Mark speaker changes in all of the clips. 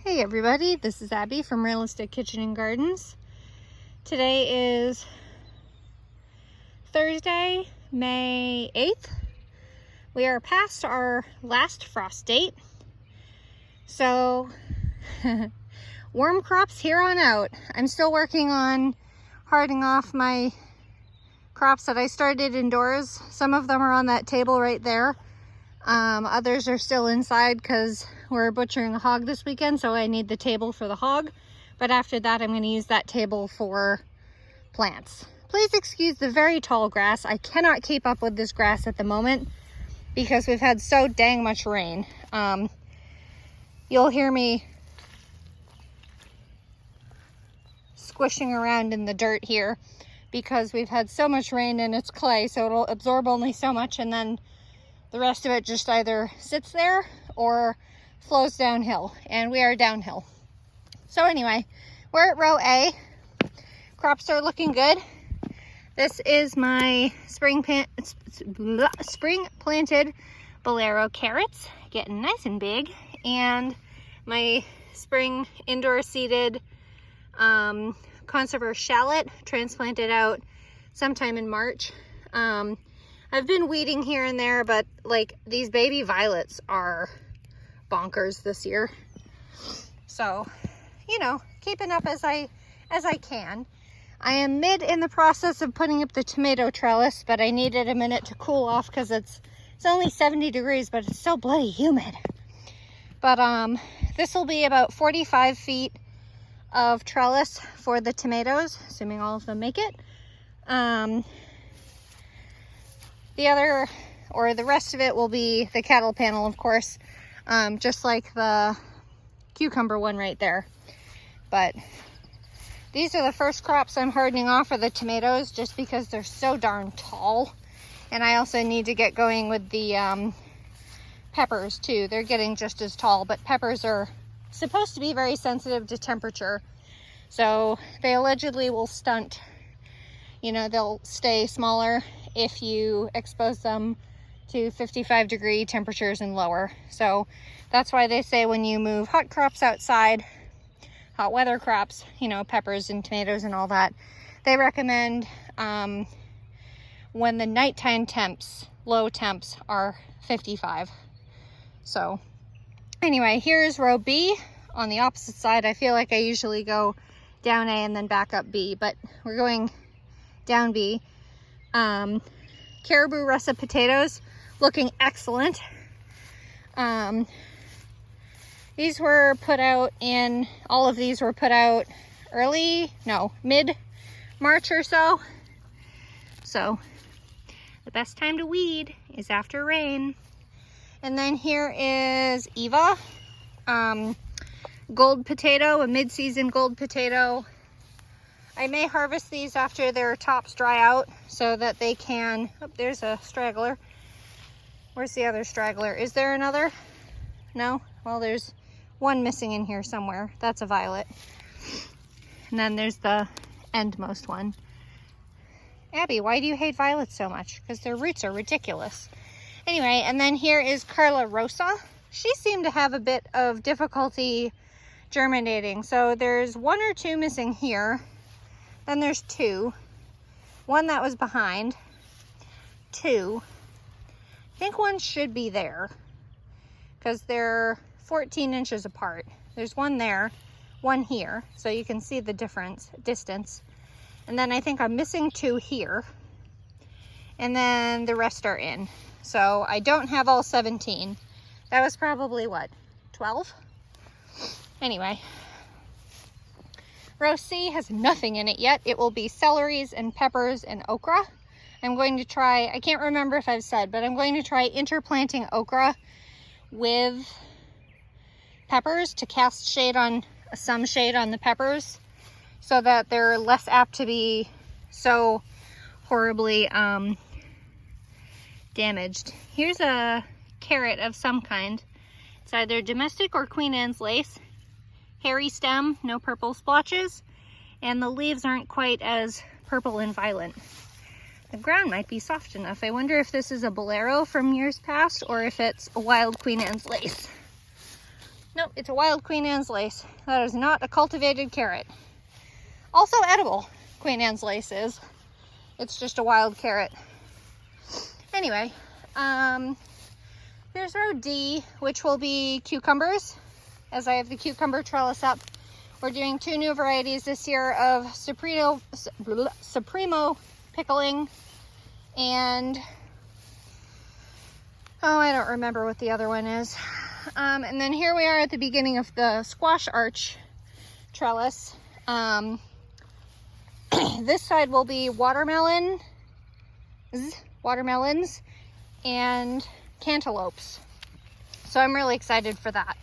Speaker 1: Hey everybody, this is Abby from Realistic Kitchen and Gardens. Today is Thursday, May 8th. We are past our last frost date. So, warm crops here on out. I'm still working on hardening off my crops that I started indoors. Some of them are on that table right there. Others are still inside because we're butchering a hog this weekend, so I need the table for the hog. But after that, I'm going to use that table for plants. Please excuse the very tall grass. I cannot keep up with this grass at the moment because we've had so dang much rain. You'll hear me squishing around in the dirt here because we've had so much rain and it's clay, so it'll absorb only so much, and then the rest of it just either sits there or flows downhill, and we are downhill. So anyway, we're at row A. Crops are looking good. This is my spring planted bolero carrots, getting nice and big, and my spring indoor seeded conserver shallot transplanted out sometime in March. I've been weeding here and there, but like these baby violets are bonkers this year. So, you know, keeping up as I can. I am mid in the process of putting up the tomato trellis, but I needed a minute to cool off because it's only 70 degrees, but it's so bloody humid. But this will be about 45 feet of trellis for the tomatoes, assuming all of them make it. The rest of it will be the cattle panel, of course, just like the cucumber one right there. But these are the first crops I'm hardening off for the tomatoes just because they're so darn tall. And I also need to get going with the peppers too. They're getting just as tall, but peppers are supposed to be very sensitive to temperature. So they allegedly will stunt. You know, they'll stay smaller if you expose them to 55-degree temperatures and lower. So that's why they say when you move hot crops outside, hot weather crops, you know, peppers and tomatoes and all that, they recommend when the nighttime temps, low temps, are 55. So anyway, here's row B on the opposite side. I feel like I usually go down A and then back up B, but we're going down B. Caribou russet potatoes looking excellent. These were put out in, all of these were put out mid-March or so. So the best time to weed is after rain. And then here is Eva, gold potato, a mid-season gold potato. I may harvest these after their tops dry out so that they can, oh, there's a straggler. Where's the other straggler? Is there another? No? Well, there's one missing in here somewhere. That's a violet. And then there's the endmost one. Abby, why do you hate violets so much? Because their roots are ridiculous. Anyway, and then here is Carla Rosa. She seemed to have a bit of difficulty germinating. So there's one or two missing here. Then there's two. One that was behind. Two. I think one should be there because they're 14 inches apart. There's one there, one here, so you can see the distance. And then I think I'm missing two here. And then the rest are in. So I don't have all 17. That was probably what, 12? Anyway. Row C has nothing in it yet. It will be celeries and peppers and okra. I'm going to try, I can't remember if I've said, but I'm going to try interplanting okra with peppers to cast some shade on the peppers so that they're less apt to be so horribly damaged. Here's a carrot of some kind. It's either domestic or Queen Anne's lace. Hairy stem, no purple splotches, and the leaves aren't quite as purple and violent. The ground might be soft enough. I wonder if this is a bolero from years past or if it's a wild Queen Anne's lace. No, No, it's a wild Queen Anne's lace. That is not a cultivated carrot. Also edible, Queen Anne's lace is. It's just a wild carrot. Anyway, here's row D, which will be cucumbers, as I have the cucumber trellis up. We're doing 2 new varieties this year of Supremo pickling and, oh, I don't remember what the other one is. And then here we are at the beginning of the squash arch trellis. This side will be watermelons and cantaloupes. So I'm really excited for that.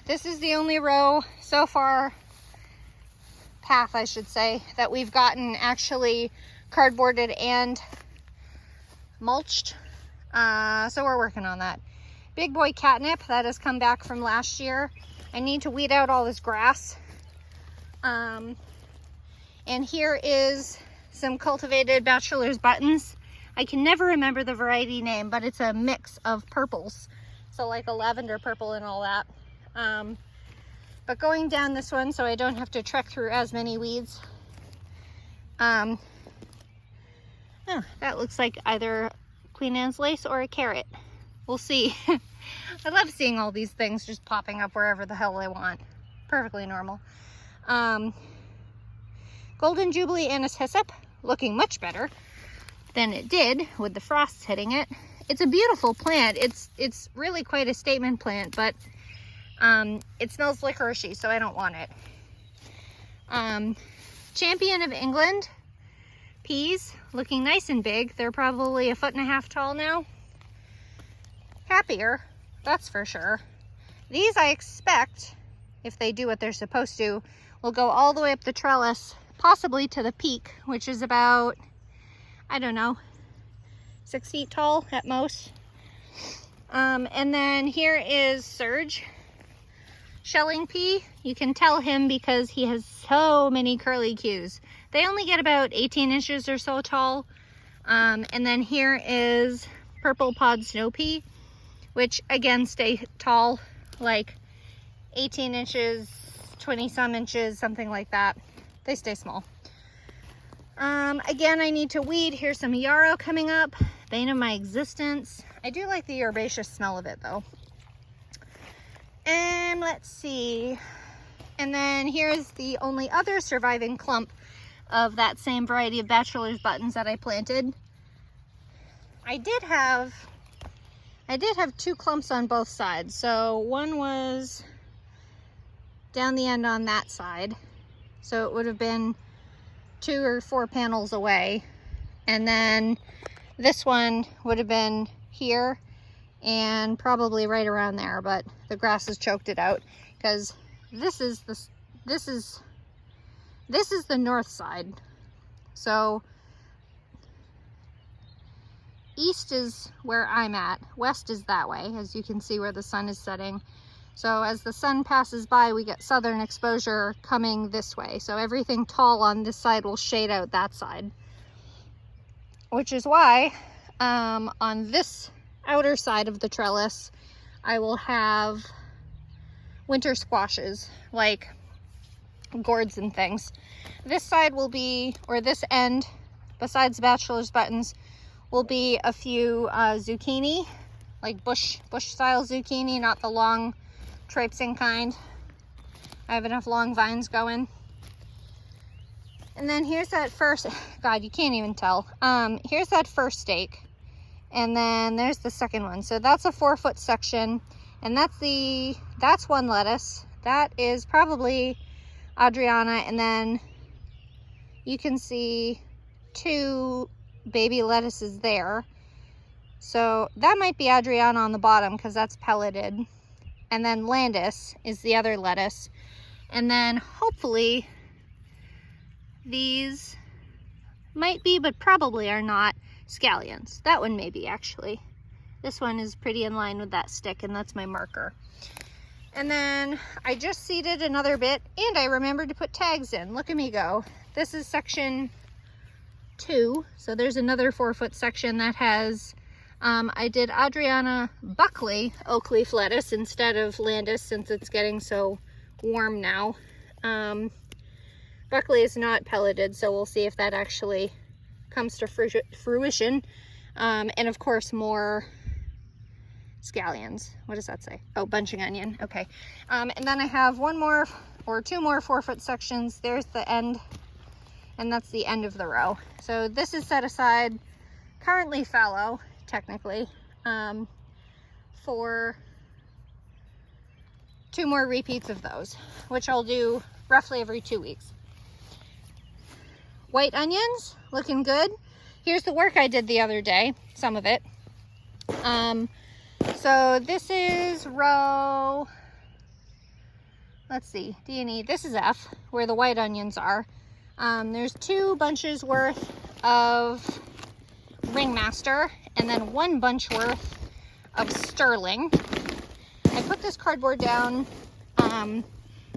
Speaker 1: This is the only row so far, path I should say, that we've gotten actually cardboarded and mulched. So we're working on that. Big boy catnip that has come back from last year. I need to weed out all this grass. And here is some cultivated bachelor's buttons. I can never remember the variety name, but it's a mix of purples. So like a lavender purple and all that. But going down this one so I don't have to trek through as many weeds. Oh, that looks like either Queen Anne's lace or a carrot. We'll see. I love seeing all these things just popping up wherever the hell I want. Perfectly normal. Golden Jubilee Anise Hyssop, looking much better than it did with the frosts hitting it. It's a beautiful plant. It's really quite a statement plant, but it smells licoricey, so I don't want it. Champion of England peas, looking nice and big. They're probably 1.5 feet tall now. Happier, that's for sure. These I expect, if they do what they're supposed to, will go all the way up the trellis, possibly to the peak, which is about, I don't know, 6 feet tall at most. And then here is Surge shelling pea. You can tell him because he has so many curly cues. They only get about 18 inches or so tall. And then here is Purple Pod Snow Pea, which again stay tall, like 18 inches, 20 some inches, something like that. They stay small. Again, I need to weed. Here's some yarrow coming up, bane of my existence. I do like the herbaceous smell of it though. And let's see. And then here's the only other surviving clump of that same variety of bachelor's buttons that I planted. I did have 2 clumps on both sides. So one was down the end on that side. So it would have been 2 or 4 panels away. And then this one would have been here and probably right around there, but the grass has choked it out because this is the north side. So east is where I'm at, west is that way, as you can see where the sun is setting. So as the sun passes by, we get southern exposure coming this way. So everything tall on this side will shade out that side, which is why on this outer side of the trellis, I will have winter squashes, like gourds and things. This side will be, or this end, besides bachelor's buttons, will be a few zucchini, like bush style zucchini, not the long traipsing kind. I have enough long vines going. And then here's that first, God, you can't even tell. Here's that first stake. And then there's the second one. So that's a 4-foot section. And that's one lettuce. That is probably Adriana. And then you can see 2 baby lettuces there. So that might be Adriana on the bottom because that's pelleted. And then Landis is the other lettuce. And then hopefully these might be, but probably are not, scallions. That one may be actually. This one is pretty in line with that stick, and that's my marker. And then I just seeded another bit, and I remembered to put tags in. Look at me go. This is section 2. So there's another 4-foot section that has I did Adriana Buckley oak leaf lettuce instead of Landis since it's getting so warm now. Buckley is not pelleted, so we'll see if that actually comes to fruition. And of course more scallions. What does that say? Oh, bunching onion. Okay. And then I have one more or two more 4-foot sections. There's the end, and that's the end of the row. So this is set aside, currently fallow, technically, for 2 more repeats of those, which I'll do roughly every 2 weeks. White onions, looking good. Here's the work I did the other day, some of it. So this is row, let's see, D&E, this is F, where the white onions are. There's 2 bunches worth of Ringmaster, and then 1 bunch worth of Sterling. I put this cardboard down.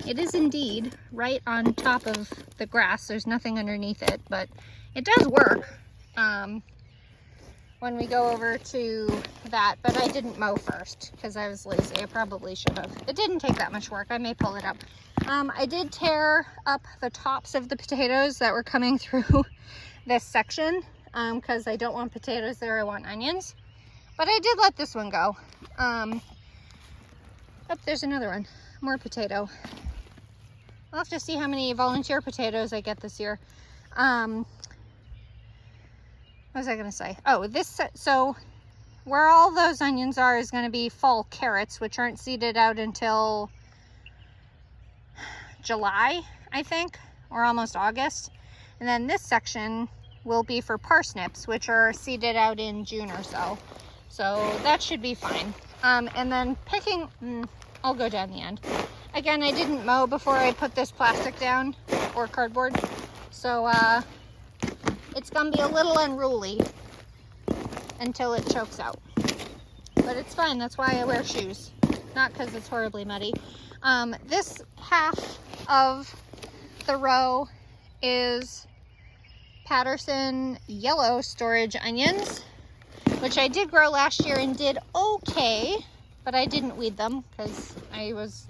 Speaker 1: It is indeed right on top of the grass. There's nothing underneath it, but it does work when we go over to that. But I didn't mow first because I was lazy. I probably should have. It didn't take that much work. I may pull it up. I did tear up the tops of the potatoes that were coming through this section because I don't want potatoes there. I want onions. But I did let this one go. Oh, there's another one. More potato. I'll have to see how many volunteer potatoes I get this year. What was I going to say? Oh, so where all those onions are is going to be fall carrots, which aren't seeded out until July, I think, or almost August. And then this section will be for parsnips, which are seeded out in June or so. So that should be fine. And then picking, I'll go down the end. Again, I didn't mow before I put this plastic down, or cardboard. So it's gonna be a little unruly until it chokes out. But it's fine, that's why I wear shoes. Not because it's horribly muddy. This half of the row is Patterson yellow storage onions, which I did grow last year and did okay, but I didn't weed them because I was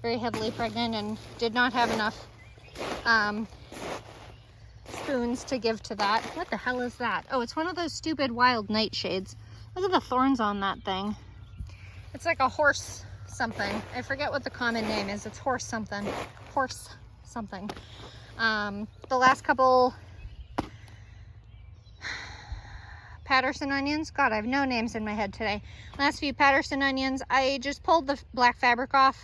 Speaker 1: very heavily pregnant and did not have enough spoons to give to that. What the hell is that? Oh, it's one of those stupid wild nightshades. Look at the thorns on that thing. It's like a horse something. I forget what the common name is. It's horse something. Horse something. The last couple Patterson onions. God, I have no names in my head today. Last few Patterson onions, I just pulled the black fabric off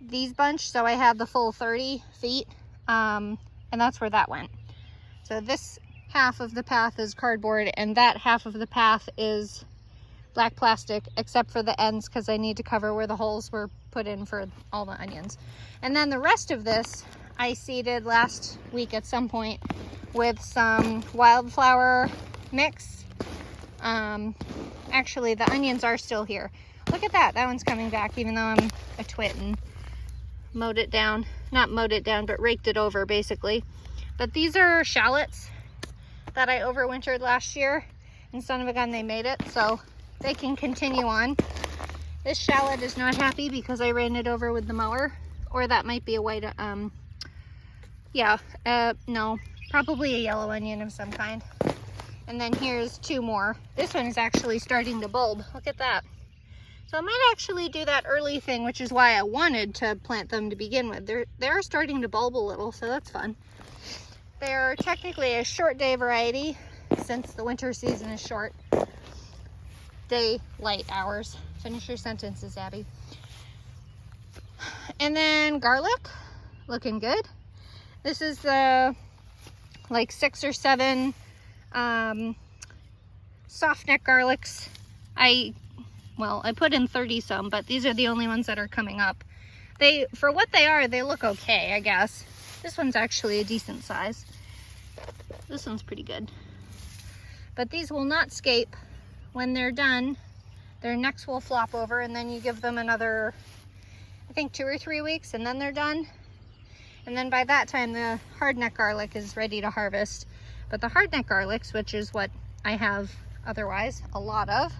Speaker 1: these bunch, so I had the full 30 feet, and that's where that went. So this half of the path is cardboard, and that half of the path is black plastic, except for the ends, because I need to cover where the holes were put in for all the onions. And then the rest of this, I seeded last week at some point with some wildflower mix. Actually, the onions are still here. Look at that. That one's coming back, even though I'm a twit and mowed it down. Not mowed it down, but raked it over, basically. But these are shallots that I overwintered last year, and son of a gun, they made it, so they can continue on. This shallot is not happy because I ran it over with the mower, or that might be a white, no, probably a yellow onion of some kind. And then here's 2 more. This one is actually starting to bulb. Look at that. So I might actually do that early thing, which is why I wanted to plant them to begin with. They're starting to bulb a little, so that's fun. They're technically a short day variety since the winter season is short. Daylight hours. Finish your sentences, Abby. And then garlic, looking good. This is the like 6 or 7 soft neck garlics. I put in 30 some, but these are the only ones that are coming up. For what they are, they look okay, I guess. This one's actually a decent size. This one's pretty good. But these will not scape. When they're done, their necks will flop over, and then you give them another, I think 2 or 3 weeks, and then they're done. And then by that time, the hardneck garlic is ready to harvest. But the hardneck garlics, which is what I have otherwise, a lot of.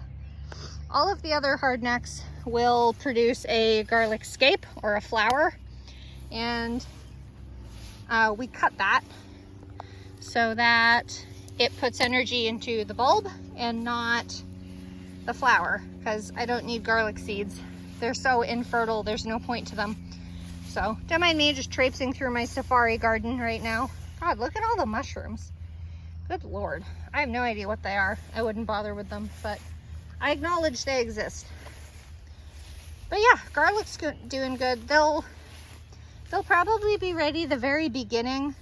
Speaker 1: All of the other hardnecks will produce a garlic scape or a flower, and we cut that so that it puts energy into the bulb and not the flower, because I don't need garlic seeds. They're so infertile, there's no point to them. So don't mind me just traipsing through my safari garden right now. God, look at all the mushrooms. Good Lord. I have no idea what they are. I wouldn't bother with them, but I acknowledge they exist. But yeah, garlic's doing good. They'll probably be ready the very beginning.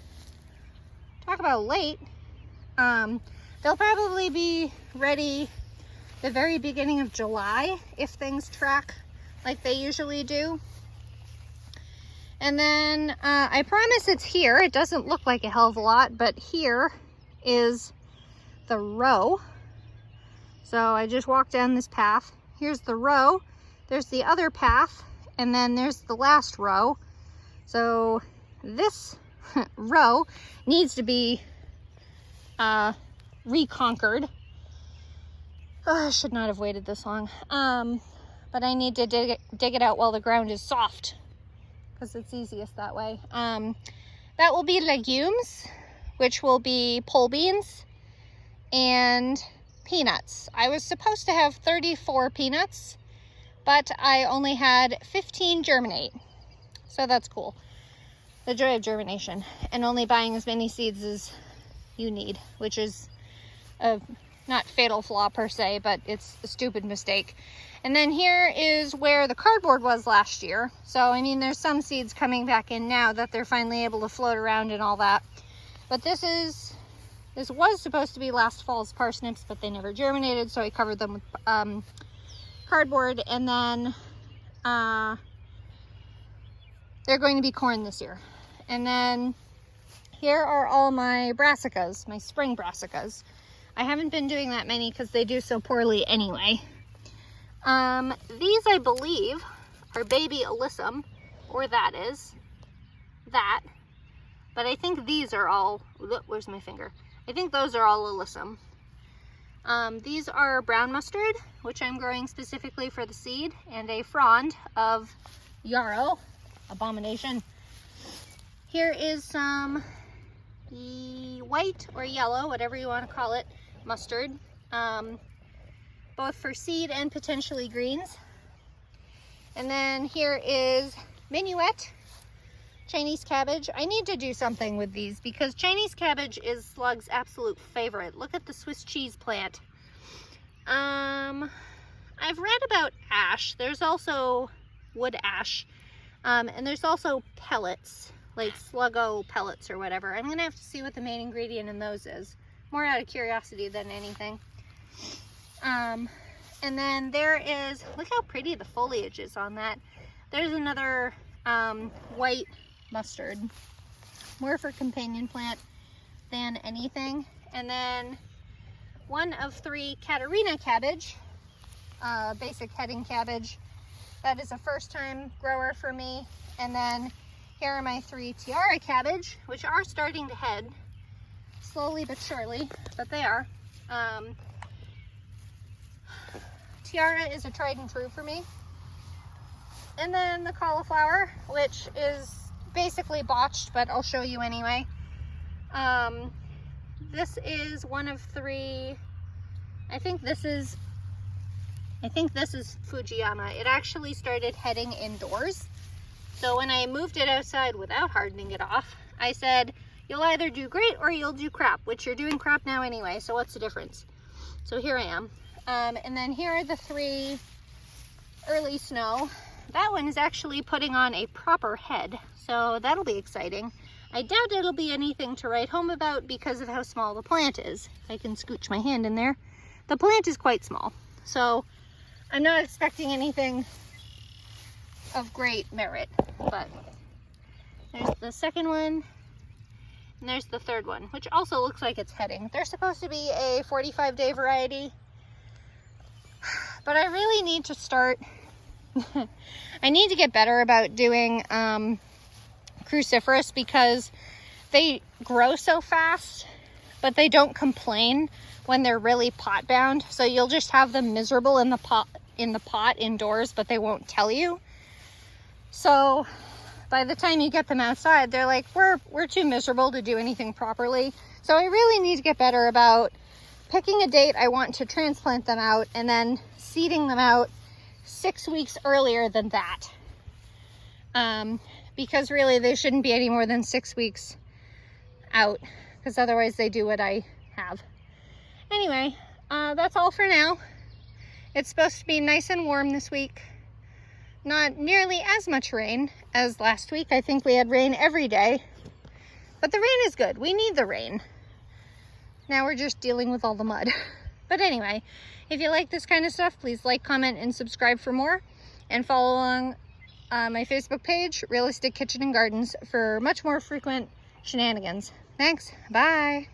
Speaker 1: Talk about late. They'll probably be ready the very beginning of July if things track like they usually do. And then I promise it's here. It doesn't look like a hell of a lot, but here is the row. So I just walked down this path. Here's the row. There's the other path, and then there's the last row. So this row needs to be reconquered. Oh, I should not have waited this long. But I need to dig it out while the ground is soft, because it's easiest that way. That will be legumes, which will be pole beans and peanuts. I was supposed to have 34 peanuts, but I only had 15 germinate. So that's cool. The joy of germination, and only buying as many seeds as you need, which is a not fatal flaw per se, but it's a stupid mistake. And then here is where the cardboard was last year. So, I mean, there's some seeds coming back in now that they're finally able to float around and all that. But this was supposed to be last fall's parsnips, but they never germinated, so I covered them with cardboard. And then they're going to be corn this year. And then here are all my brassicas, my spring brassicas. I haven't been doing that many because they do so poorly anyway. These, I believe, are baby alyssum, or that is that. But I think these are all, where's my finger? I think those are all alyssum. These are brown mustard, which I'm growing specifically for the seed, and a frond of yarrow, abomination. Here is some white or yellow, whatever you want to call it, mustard, both for seed and potentially greens. And then here is minuet, Chinese cabbage. I need to do something with these because Chinese cabbage is Slug's absolute favorite. Look at the Swiss cheese plant. I've read about ash. There's also wood ash, and there's also pellets, like Sluggo pellets or whatever. I'm gonna have to see what the main ingredient in those is, more out of curiosity than anything. And then there is, look how pretty the foliage is on that. There's another white mustard, more for companion plant than anything. And then one of 3 Katarina cabbage, basic heading cabbage. That is a first time grower for me. And then here are my 3 Tiara cabbage, which are starting to head slowly but surely, but they are. Tiara is a tried and true for me. And then the cauliflower, which is basically botched, but I'll show you anyway. This is one of 3, I think this is Fujiyama. It actually started heading indoors. So when I moved it outside without hardening it off, I said, you'll either do great or you'll do crap, which you're doing crap now anyway, so what's the difference? So here I am. And then here are the 3 early snow. That one is actually putting on a proper head, so that'll be exciting. I doubt it'll be anything to write home about because of how small the plant is. If I can scooch my hand in there. The plant is quite small, so I'm not expecting anything of great merit, but there's the second one, and there's the third one, which also looks like it's heading. They're supposed to be a 45-day variety, but I really need to start, I need to get better about doing cruciferous because they grow so fast, but they don't complain when they're really pot bound. So you'll just have them miserable in the pot indoors, but they won't tell you. So by the time you get them outside, they're like, we're too miserable to do anything properly. So I really need to get better about picking a date I want to transplant them out and then seeding them out 6 weeks earlier than that. Because really they shouldn't be any more than 6 weeks out, because otherwise they do what I have. Anyway, that's all for now. It's supposed to be nice and warm this week. Not nearly as much rain as last week. I think we had rain every day, but the rain is good. We need the rain. Now we're just dealing with all the mud. But anyway, if you like this kind of stuff, please like, comment, and subscribe for more, and follow along my Facebook page, Realistic Kitchen and Gardens, for much more frequent shenanigans. Thanks. Bye.